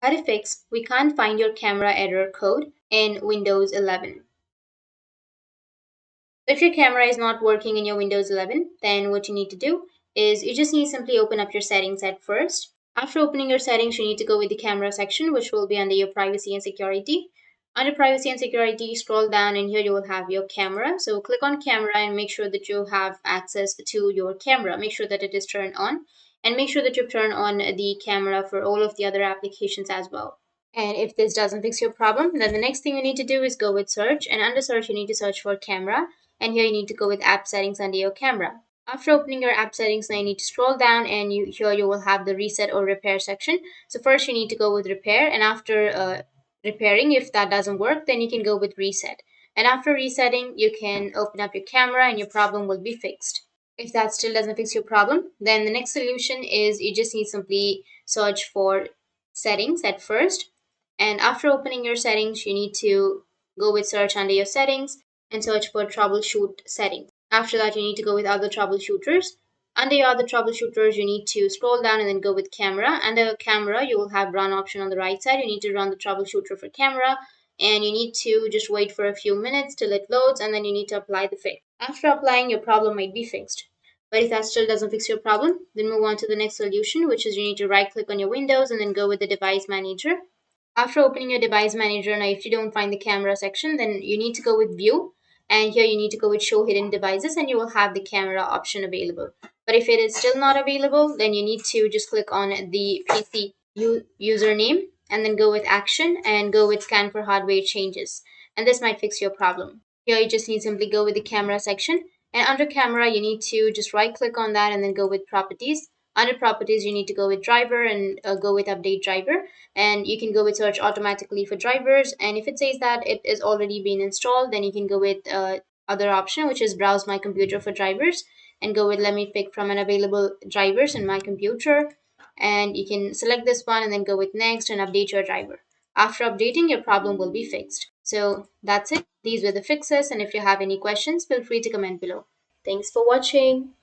At a fix, we can't find your camera error code in Windows 11. If your camera is not working in your Windows 11, then what you need to do is you just need to simply open up your settings at first. After opening your settings, you need to go with the camera section, which will be under your privacy and security. Under privacy and security, scroll down and here you will have your camera. So click on camera and make sure that you have access to your camera. Make sure that it is turned on and make sure that you turn on the camera for all of the other applications as well. And if this doesn't fix your problem, then the next thing you need to do is go with search. And under search, you need to search for camera. And here you need to go with app settings under your camera. After opening your app settings, now you need to scroll down and here you will have the reset or repair section. So first you need to go with repair, and after repairing, if that doesn't work, then you can go with reset. And after resetting, you can open up your camera and your problem will be fixed. If that still doesn't fix your problem, then the next solution is you just need simply search for settings at first, and after opening your settings, you need to go with search under your settings and search for troubleshoot settings. After that, you need to go with other troubleshooters. Under your other troubleshooters, you need to scroll down and then go with camera. Under camera, you will have run option on the right side. You need to run the troubleshooter for camera, and you need to just wait for a few minutes till it loads, and then you need to apply the fix. After applying, your problem might be fixed. But if that still doesn't fix your problem, then move on to the next solution, which is you need to right click on your Windows and then go with the device manager. After opening your device manager, now if you don't find the camera section, then you need to go with view, and here you need to go with show hidden devices and you will have the camera option available. But if it is still not available, then you need to just click on the PC username and then go with action and go with scan for hardware changes, and this might fix your problem. Here you just need to simply go with the camera section, and under camera you need to just right click on that and then go with properties. Under properties, you need to go with driver and go with update driver, and you can go with search automatically for drivers. And if it says that it is already been installed, then you can go with other option, which is browse my computer for drivers, and go with let me pick from an available drivers in my computer, and you can select this one and then go with next and update your driver. After updating, your problem will be fixed. So that's it. These were the fixes, and if you have any questions, feel free to comment below. Thanks for watching.